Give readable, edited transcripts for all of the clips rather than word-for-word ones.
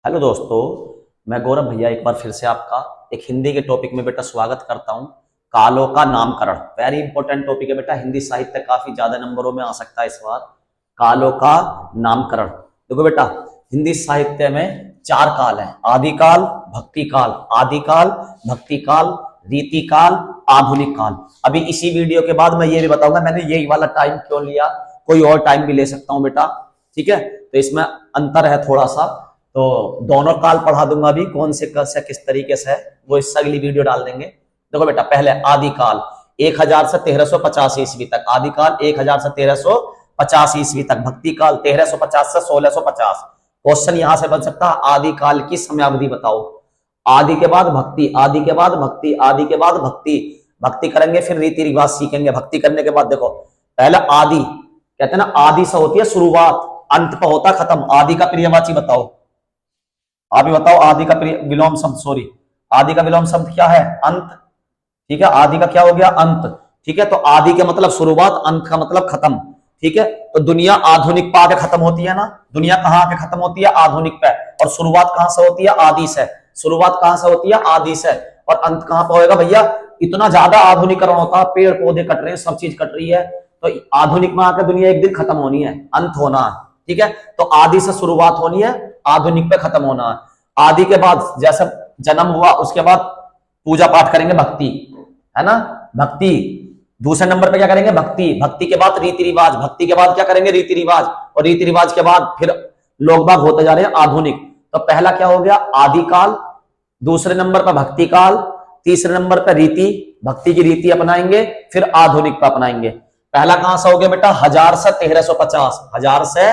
Hello दोस्तों, मैं गौरव भैया एक बार फिर से आपका एक हिंदी के टॉपिक में बेटा स्वागत करता हूं। कालों का नामकरण वेरी इंपॉर्टेंट टॉपिक है बेटा। हिंदी साहित्य काफी ज्यादा नंबरों में आ सकता है इस बार। कालों का नामकरण। देखो बेटा, हिंदी साहित्य में चार काल है। आदिकाल, भक्ति काल, आदिकाल, भक्ति काल, रीति काल, आधुनिक काल। अभी इसी वीडियो के बाद मैं ये भी बताऊंगा मैंने यही वाला टाइम क्यों लिया, कोई और टाइम भी ले सकता हूं बेटा। ठीक है, तो इसमें अंतर है थोड़ा सा, तो दोनों काल पढ़ा दूंगा। अभी कौन से किस तरीके से है वो इस अगली वीडियो डाल देंगे। देखो बेटा, पहले आदिकाल 1000 से 1350 ईस्वी तक। आदिकाल 1000 से 1350 ईस्वी तक। भक्ति काल 1350 से 1650। क्वेश्चन यहां से बन सकता है, आदिकाल की समयावधि बताओ। आदि के बाद भक्ति, आदि के बाद भक्ति, आदि के बाद भक्ति। भक्ति करेंगे फिर रीति रिवाज सीखेंगे। भक्ति करने के बाद देखो, पहले आदि कहते हैं ना, आदि से होती है शुरुआत, अंत पर होता खत्म। आदि का प्रियवाची बताओ, आप ही बताओ। आदि का विलोम शब्द, सॉरी, आदि का विलोम शब्द क्या है? अंत। ठीक है, आदि का क्या हो गया? अंत। ठीक है, तो आदि के मतलब शुरुआत, अंत का मतलब खत्म। ठीक है, तो दुनिया आधुनिक पे खत्म होती है ना। दुनिया कहां पे खत्म होती है? आधुनिक पे। और शुरुआत कहां से होती है? आदि से। शुरुआत कहां से होती है? आदि से। और अंत कहां पर होएगा भैया? इतना ज्यादा आधुनिकरण होता है, पेड़ पौधे कट रहे हैं, सब चीज कट रही है, तो आधुनिक में आकर दुनिया एक दिन खत्म होनी है, अंत होना है। ठीक है, तो आदि से शुरुआत होनी है, आधुनिक पे खत्म होना है। आदि के बाद जैसे जन्म हुआ, उसके बाद पूजा पाठ करेंगे, भक्ति, है ना, भक्ति। दूसरे नंबर पे क्या करेंगे? भक्ति। भक्ति के बाद रीति रिवाज। भक्ति के बाद क्या करेंगे? रीति रिवाज। और रीति रिवाज के बाद फिर लोग बाग होते जा रहे हैं आधुनिक। तो पहला क्या हो गया? आदिकाल। दूसरे नंबर पर भक्ति काल। तीसरे नंबर पर रीति, भक्ति की रीति अपनाएंगे, फिर आधुनिक पे अपनाएंगे। पहला कहां से हो गया बेटा? 1000 से 1350। 1000 से,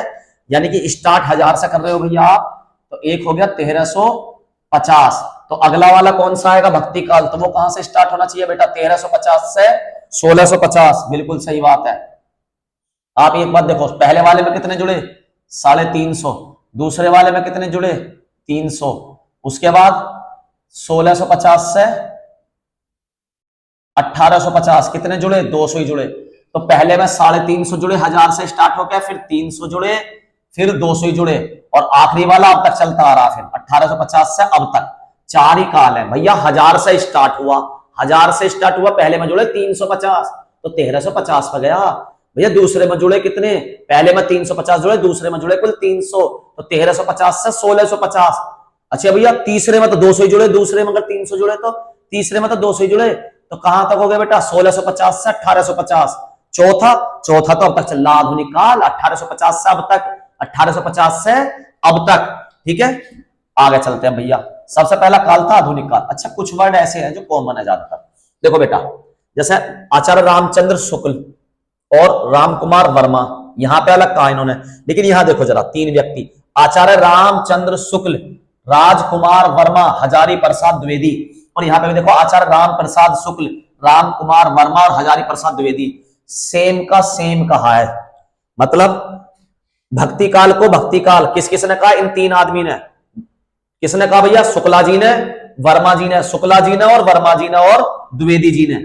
यानी कि स्टार्ट 1000 से कर रहे हो भैया आप, तो एक हो गया 1350। तो अगला वाला कौन सा आएगा? भक्ति काल। तो वो कहां से स्टार्ट होना चाहिए बेटा? 1350 से 1650। बिल्कुल सही बात है। आप एक बात देखो, पहले वाले में कितने जुड़े? 350। दूसरे वाले में कितने जुड़े? 300। उसके बाद 1650 से 1850 कितने जुड़े? 200 ही जुड़े। तो पहले में 350 जुड़े, 1000 से स्टार्ट हो गया, फिर 300 जुड़े, फिर 200 ही जुड़े, और आखिरी वाला अब तक चलता आ रहा। फिर 1850 से अब तक 4 ही काल है भैया। 1000 से स्टार्ट हुआ, 1000 से स्टार्ट हुआ, पहले में जुड़े 350, तो 1350 पर गया भैया। दूसरे में जुड़े कितने? पहले में 350 जुड़े, दूसरे में जुड़े कुल 300, तो 1350 से 1650। अच्छा भैया, तीसरे में तो 200 ही जुड़े, दूसरे में अगर 300 जुड़े तो तीसरे में तो 200 ही जुड़े, तो कहां तक हो गया बेटा? 1650 से 1850। चौथा तो अब तक चल रहा आधुनिक काल, 1850 से अब तक, 1850 से अब तक। ठीक है, आगे चलते हैं भैया। सबसे पहला काल था आधुनिक काल। अच्छा, कुछ वर्ड ऐसे हैं जो कॉमन है ज्यादातर। देखो बेटा, जैसे आचार्य रामचंद्र शुक्ल और राम कुमार वर्मा, यहां पे अलग कहा इन्होंने, लेकिन यहां देखो जरा, 3 व्यक्ति, आचार्य रामचंद्र शुक्ल, राजकुमार वर्मा, हजारी प्रसाद द्विवेदी। और यहां पे भी देखो, आचार्य राम प्रसाद शुक्ल, राम कुमार वर्मा और हजारी प्रसाद द्विवेदी। सेम का सेम कहा है, मतलब भक्ति काल को भक्ति काल किस किसने कहा? इन 3 आदमी ने। किसने कहा भैया? शुक्ला जी ने, वर्मा जी ने। शुक्ला जी ने और वर्मा जी ने और द्विवेदी जी ने।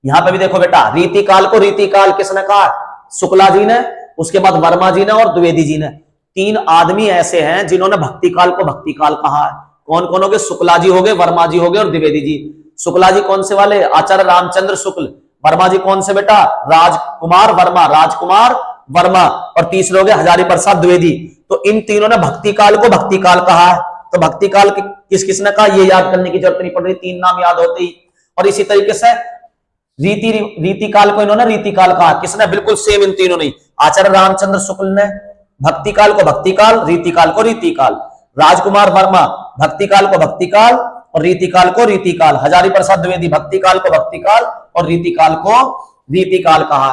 यहां पे भी देखो बेटा, रीति काल को रीति काल किसने कहा? शुक्ला जी ने, उसके बाद वर्मा जी ने और द्विवेदी जी ने। 3 आदमी ऐसे हैं जिन्होंने भक्ति काल को भक्ति काल कहा है। कौन कौन हो गए? शुक्ला जी हो गए, वर्मा जी हो गए और द्विवेदी जी। शुक्ला जी कौन से वाले? आचार्य रामचंद्र शुक्ल। वर्मा जी कौन से बेटा? राजकुमार वर्मा, राजकुमार वर्मा। और तीसरे हो गए हजारी प्रसाद द्विवेदी। तो इन तीनों ने भक्ति काल को भक्ति काल कहा है। तो भक्ति काल किस किसने कहा, ये याद करने की जरूरत नहीं पड़ रही, 3 नाम याद होते ही। और इसी तरीके से रीति काल को इन्होंने रीति काल कहा। किसने? बिल्कुल सेम, इन तीनों ने। आचार्य रामचंद्र शुक्ल ने भक्ति काल को भक्ति काल, रीति काल को रीति काल। राजकुमार वर्मा भक्ति काल को भक्ति काल और रीति काल को रीति काल। हजारी प्रसाद द्विवेदी भक्ति काल को भक्ति काल और रीति काल को रीति काल कहा।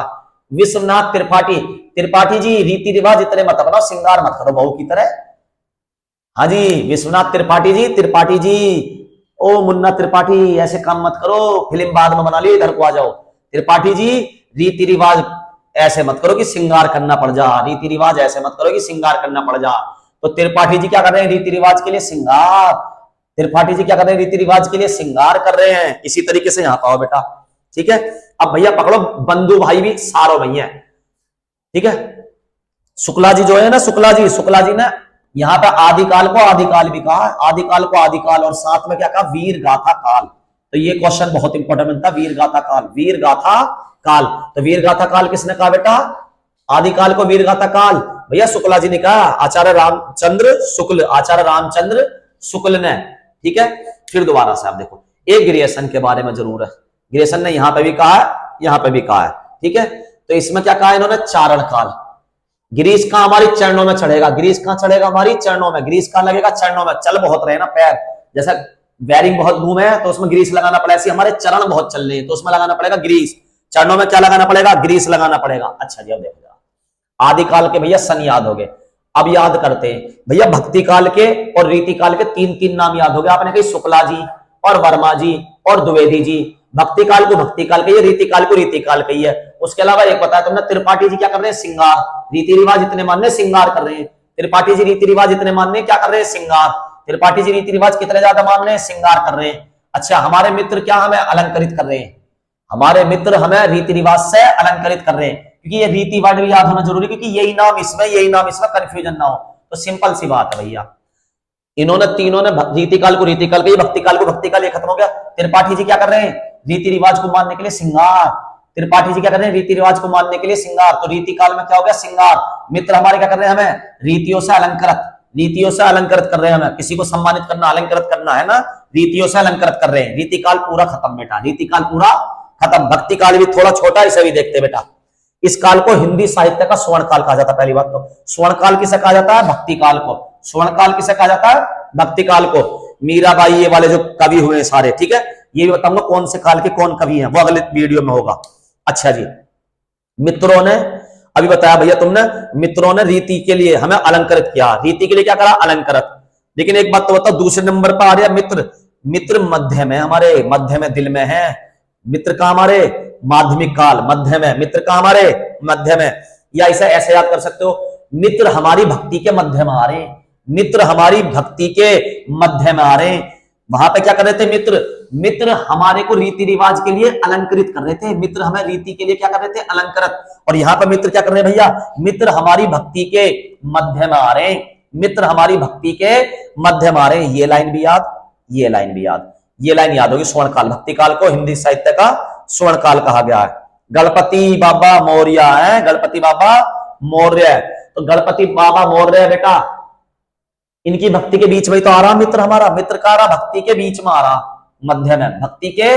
विश्वनाथ त्रिपाठी जी, रीति रिवाज इतने मत अपनाओ, श्रृंगार मत करो बहू की तरह। हाँ जी, विश्वनाथ त्रिपाठी जी, ओ मुन्ना त्रिपाठी, ऐसे काम मत करो, फिल्म बाद में बना ली, इधर को आ जाओ। त्रिपाठी जी, रीति रिवाज ऐसे मत करो कि श्रृंगार करना पड़ जा। रीति रिवाज ऐसे मत करो कि श्रृंगार करना पड़ जा। तो त्रिपाठी जी क्या कर रहे हैं? रीति रिवाज के लिए श्रृंगार। त्रिपाठी जी क्या कर रहे हैं? रीति रिवाज के लिए श्रृंगार कर रहे हैं। इसी तरीके से यहां पाओ बेटा। ठीक है, अब भैया पकड़ो, बंधु भाई भी सारो भैया। ठीक है, शुक्ला जी जो है ना, शुक्ला जी ने यहाँ पे आदिकाल को आदिकाल भी कहा, आदिकाल को आदिकाल, और साथ में क्या कहा, वीर गाथा काल। तो ये क्वेश्चन बहुत इंपॉर्टेंट बनता है, वीर गाथा काल, वीर गाथा काल। तो वीर गाथा काल किसने कहा बेटा, आदिकाल को वीर गाथा काल भैया शुक्ला जी ने कहा, आचार्य रामचंद्र शुक्ल, आचार्य रामचंद्र शुक्ल ने। ठीक है, फिर दोबारा से आप देखो, एक ग्रियसन के बारे में जरूर है, ग्रियसन ने यहां पे भी कहा है, यहां पे भी कहा है। ठीक है, तो इसमें क्या कहा इन्होंने, चारण काल। ग्रीस का हमारी चरणों में चढ़ेगा, ग्रीस कहां चढ़ेगा, हमारी चरणों में, ग्रीस कहां लगेगा, चरणों में। चल बहुत रहे ना पैर, जैसा बैरिंग बहुत घूमे है तो उसमें ग्रीस लगाना पड़ेगा, ऐसे हमारे चरण बहुत चल रहे हैं तो उसमें लगाना पड़ेगा ग्रीस। चरणों में क्या लगाना पड़ेगा, ग्रीस लगाना पड़ेगा। अच्छा जी, अब देखो आदिकाल के भैया सन याद हो गए, अब याद करते हैं भैया भक्ति काल के और रीति काल के तीन तीन नाम याद हो गए आपने, कही शुक्ला जी और वर्मा जी और द्विवेदी जी। भक्ति काल को भक्ति काल कही है, रीति काल को रीति काल कही है। उसके अलावा एक बताया तुमने, त्रिपाठी जी क्या कर रहे हैं, सिंगार, रीति रिवाज इतने मानने सिंगार कर रहे हैं। त्रिपाठी जी रीति रिवाज इतने मानने क्या कर रहे हैं, सिंगार। त्रिपाठी जी रीति रिवाज कितने ज्यादा मान रहे हैं, सिंगार कर रहे हैं। अच्छा, हमारे मित्र क्या हमें अलंकृत कर रहे हैं, हमारे मित्र हमें रीति रिवाज से अलंकृत कर रहे हैं, क्योंकि ये रीति वर्ड भी याद होना जरूरी, क्योंकि यही नाम इसमें यही नाम इसमें कंफ्यूजन ना हो। तो सिंपल सी बात है भैया, इन्होंने तीनों ने रीति काल को रीति काल कही, भक्ति काल को भक्ति काल, ये खत्म हो गया। त्रिपाठी जी क्या कर रहे हैं, रीति रिवाज को मानने के लिए सिंगार। त्रिपाठी जी क्या कर रहे हैं, रीति रिवाज को मानने के लिए सिंगार। तो रीति काल में क्या हो गया, सिंगार। मित्र हमारे क्या कर रहे हैं, हमें रीतियों से अलंकृत, रीतियों से अलंकृत कर रहे हैं, हमें किसी को सम्मानित करना, अलंकृत करना है ना, रीतियों से अलंकृत कर रहे हैं। रीति काल पूरा खत्म बेटा, रीति काल पूरा खत्म। भक्ति काल भी थोड़ा छोटा, इसे भी देखते बेटा। इस काल को हिंदी साहित्य का स्वर्ण काल कहा जाता है। पहली बात तो स्वर्ण काल किसे कहा जाता है, भक्ति काल को। स्वर्ण काल किसे कहा जाता है, भक्ति काल को। मीराबाई ये वाले जो कवि हुए सारे, ठीक है, ये भी बताऊंगा कौन से काल के कौन कवि हैं, वो अगले वीडियो में होगा। अच्छा जी, मित्रों ने अभी बताया भैया तुमने, मित्रों ने रीति के लिए हमें अलंकृत किया, रीति के लिए क्या करा, अलंकृत। लेकिन एक बात तो बताओ, दूसरे नंबर पर आ रहा मित्र। मित्र मध्य में, हमारे मध्य में, दिल में है। मित्र का हमारे माध्यमिक काल मध्य में, मित्र का हमारे मध्य में। या इसे ऐसे याद कर सकते हो, मित्र हमारी भक्ति के मध्य में आ रहे हैं, मित्र हमारी भक्ति के मध्य में आ रहे हैं। वहां पे क्या कर रहे थे मित्र, मित्र हमारे को रीति रिवाज के लिए अलंकृत कर रहे थे, मित्र हमें रीति के लिए क्या कर रहे थे, अलंकृत। और यहाँ पे मित्र क्या कर रहे हैं भैया, मित्र हमारी भक्ति के मध्य में आ रहे हैं, मित्र हमारी भक्ति के मध्य में आ रहे हैं। ये लाइन भी याद, ये लाइन भी याद, ये लाइन याद होगी। स्वर्ण काल, भक्ति काल को हिंदी साहित्य का स्वर्ण काल कहा गया है। गणपति बाबा मौर्य है, गणपति बाबा मौर्य। तो गणपति बाबा मौर्य बेटा, इनकी भक्ति के बीच में तो आ रहा मित्र हमारा, मित्र का आ रहा भक्ति के बीच में आ रहा, मध्य में, भक्ति के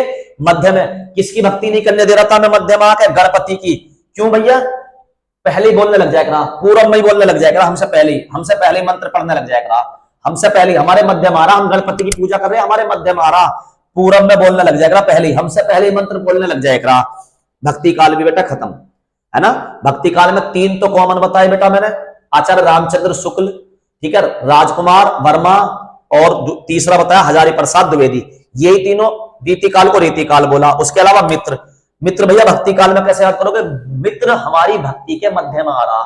मध्य में। किसकी भक्ति नहीं करने दे रहा था मैं मध्य में आकर, गणपति की। क्यों भैया, पहले ही बोलने लग जाएगा, पूर्व में ही बोलने लग जाएगा, हमसे पहले मंत्र पढ़ने लग जाएगा, हमसे पहले हमारे मध्य में आ रहा, हम गणपति की पूजा कर रहे हैं, हमारे मध्य में आ रहा, पूर्व में बोलने लग जाएगा, पहले ही हमसे पहले ही मंत्र बोलने लग जाएगा। भक्ति काल भी बेटा खत्म है ना। भक्ति काल में तीन तो कॉमन बताए बेटा मैंने, आचार्य रामचंद्र शुक्ल, ठीक है, राजकुमार वर्मा, और तीसरा बताया हजारी प्रसाद द्विवेदी। यही तीनों रीति काल को रीति काल बोला। उसके अलावा मित्र, मित्र भैया भक्ति काल में कैसे याद करोगे, मित्र हमारी भक्ति के मध्य में आ रहा,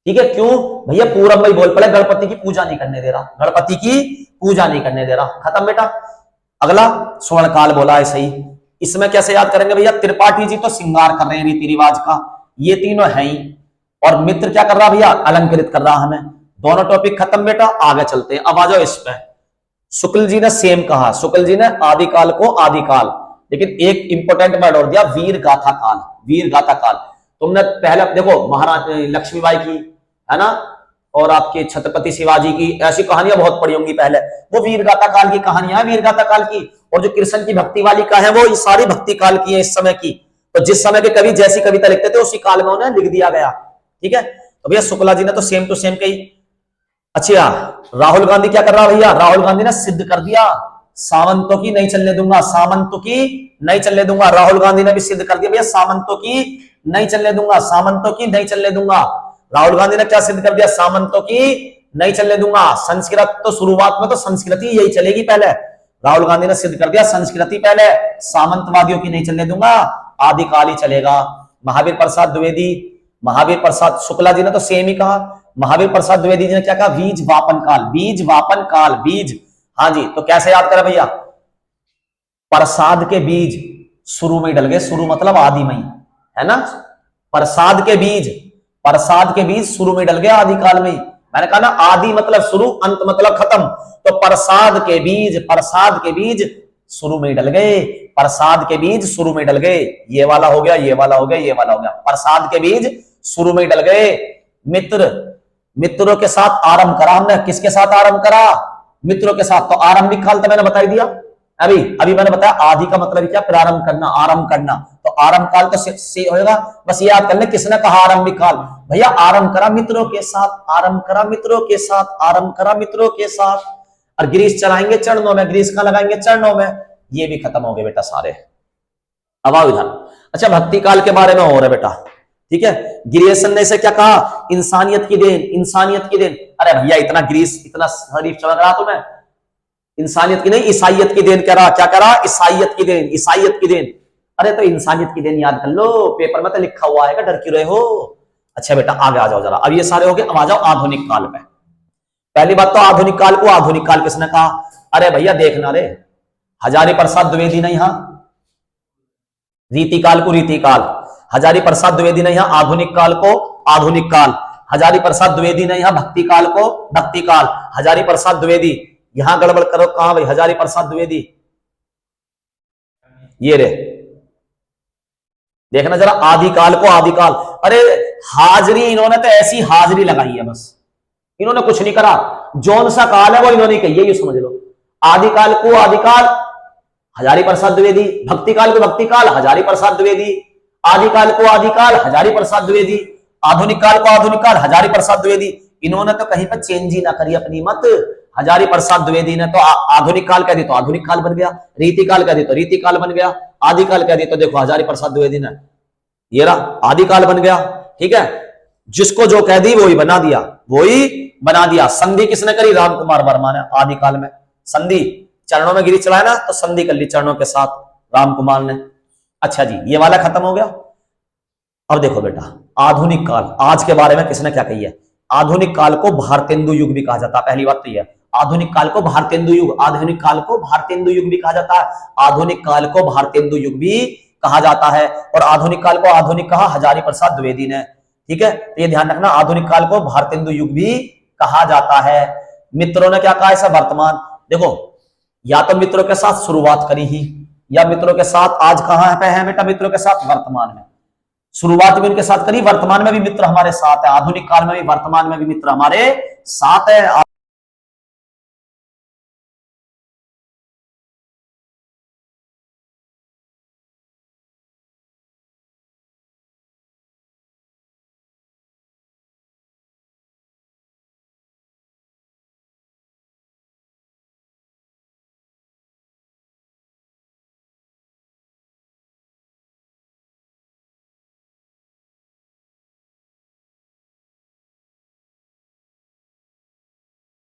ठीक है। क्यों भैया, पूरब में ही बोल पड़े, गणपति की पूजा नहीं करने दे रहा, गणपति की पूजा नहीं करने दे रहा, खत्म बेटा। अगला स्वर्ण काल बोला है सही। इसमें कैसे याद करेंगे भैया, त्रिपाठी जी तो श्रृंगार कर रहे हैं रीति रिवाज का, ये तीनों है ही। और मित्र क्या कर रहा भैया, अलंकृत कर रहा हमें। दोनों टॉपिक खत्म बेटा, आगे चलते हैं। अब आ जाओ इस पे। शुक्ल जी ने सेम कहा, शुक्ल जी ने आदिकाल को आदिकाल, लेकिन एक इंपॉर्टेंट वर्ड और दिया, वीर गाथा काल, वीर गाथा काल। तुमने पहले देखो महाराज लक्ष्मीबाई की है ना, और आपके छत्रपति शिवाजी की ऐसी कहानियां बहुत पढ़ी होंगी पहले, वो वीर गाथा काल की कहानियां हैं, वीर गाथा काल की। और जो कृष्ण की भक्ति वाली का है वो ये सारी भक्ति काल की है, इस समय की। तो जिस समय के कवि जैसी कविता लिखते थे उसी काल में उन्हें लिख दिया गया, ठीक है। तो भैया शुक्ला जी ने तो सेम टू सेम कही। अच्छा, राहुल गांधी क्या कर रहा भैया, राहुल गांधी ने सिद्ध कर दिया, सामंतों की नहीं चलने दूंगा, सामंतों की नहीं चलने दूंगा। राहुल गांधी ने भी सिद्ध कर दिया भैया, सामंतों की नहीं चलने दूंगा, सामंतों की नहीं चलने दूंगा। राहुल गांधी ने क्या सिद्ध कर दिया, सामंतों की नहीं चलने दूंगा। संस्कृत तो शुरुआत में तो संस्कृति यही चलेगी पहले, राहुल गांधी ने सिद्ध कर दिया संस्कृति पहले, सामंतवादियों की नहीं चलने दूंगा, आदिकाल ही चलेगा। महावीर प्रसाद द्विवेदी, महावीर प्रसाद शुक्ला जी ने तो सेम ही कहा। महावीर प्रसाद द्विवेदी जी ने क्या कहा, बीज वापन काल, बीज वापन काल, बीज। हाँ जी, तो कैसे याद करें भैया, प्रसाद के बीज शुरू में डल गए, शुरू मतलब आदि में है ना, प्रसाद के बीज, प्रसाद के बीज शुरू में डल गए आदिकाल में। मैंने कहा ना आदि मतलब शुरू, अंत मतलब खत्म। तो प्रसाद के बीज शुरू में डल गए, प्रसाद के बीज शुरू में डल गए। ये वाला हो गया, ये वाला हो गया, ये वाला हो गया। प्रसाद के बीज शुरू में डल गए। मित्रों के साथ आरंभ करा हमने। किसके साथ आरंभ करा? मित्रों के साथ। तो आरंभिक काल तो मैंने बता दिया अभी मैंने बताया आदि का मतलब क्या? प्रारंभ करना, आरंभ करना। तो आरंभ काल तो से होगा। बस याद कर ले किसने कहा आरंभिक काल? भैया आरंभ करा मित्रों के साथ, आरंभ करा मित्रों के साथ, आरंभ करा मित्रों के साथ। और ग्रीस चलाएंगे चरणों में, ग्रीस का लगाएंगे चरणों में। ये भी खत्म हो गए बेटा सारे। अब आओ इधर। अच्छा भक्ति काल के बारे में हो रहा है बेटा, ठीक है। गिरियसन ने इसे क्या कहा? इंसानियत की देन, इंसानियत की देन। अरे भैया इतना ग्रीस, इतना शरीफ चमक रहा तुम्हें। इंसानियत की नहीं, ईसाइयत की देन कह रहा। क्या करा? ईसाइयत की देन, ईसाइयत की देन। अरे तो इंसानियत की देन याद कर लो, पेपर में तो लिखा हुआ है, डर क्यों रहे हो? अच्छा बेटा आगे आ जाओ जरा। अब ये सारे हो गए, अब आ जाओ आधुनिक काल पे। पहली बात तो आधुनिक काल को आधुनिक काल किसने कहा? अरे भैया देखना रे, हजारी प्रसाद द्विवेदी ने यहां रीति काल को रीति काल, हजारी प्रसाद द्विवेदी ने यहां आधुनिक काल को आधुनिक काल, हजारी प्रसाद द्विवेदी ने यहां भक्ति काल को भक्ति काल, हजारी प्रसाद द्विवेदी। यहां गड़बड़ करो, कहां भाई हजारी प्रसाद द्विवेदी? ये रे देखना जरा, आदिकाल को आदिकाल। अरे हाजरी इन्होंने तो ऐसी हाजरी लगाई है, बस इन्होंने कुछ नहीं करा। जौन सा काल है वो इन्होंने कही है, ये समझ लो। आदिकाल को आदिकाल हजारी प्रसाद द्विवेदी, भक्ति काल को भक्ति काल हजारी प्रसाद द्विवेदी, आदिकाल को आदिकाल हजारी प्रसाद द्विवेदी, आधुनिक काल को आधुनिक काल हजारी प्रसाद द्विवेदी। इन्होंने तो कहीं पर चेंज ही ना करी अपनी मत। हजारी प्रसाद द्विवेदी ने तो आधुनिक काल कह दी तो आधुनिक काल बन गया, रीति काल कह दी तो रीति काल बन गया, आदिकाल कह दी तो देखो हजारी प्रसाद द्विवेदी ने ये रहा आदिकाल बन गया। ठीक है, जिसको जो कह दी वही बना दिया, वही बना दिया। संधि किसने करी? राम कुमार वर्मा ने आदिकाल में संधि। चरणों में गिरी चढ़ाया ना, तो संधि कर ली चरणों के साथ राम कुमार ने। अच्छा जी, ये वाला खत्म हो गया। अब देखो बेटा आधुनिक काल, आज के बारे में किसने क्या कही है? आधुनिक काल को भारतेंदु युग भी कहा जाता है। पहली बात तो यह, आधुनिक काल को भारतेंदु युग, आधुनिक काल को भारतेंदु युग भी कहा जाता है। आधुनिक काल को भारतेंदु युग भी कहा जाता है। और आधुनिक काल को आधुनिक कहा हजारी प्रसाद द्विवेदी ने। ठीक है, तो ये ध्यान रखना, आधुनिक काल को भारतेंदु युग भी कहा जाता है। मित्रों ने क्या कहा? ऐसा वर्तमान। देखो या तो मित्रों के साथ शुरुआत करी ही, या मित्रों के साथ आज कहां पे है बेटा? मित्रों के साथ वर्तमान में। शुरुआत भी उनके साथ करी, वर्तमान में भी मित्र हमारे साथ है। आधुनिक काल में भी वर्तमान में भी मित्र हमारे साथ है।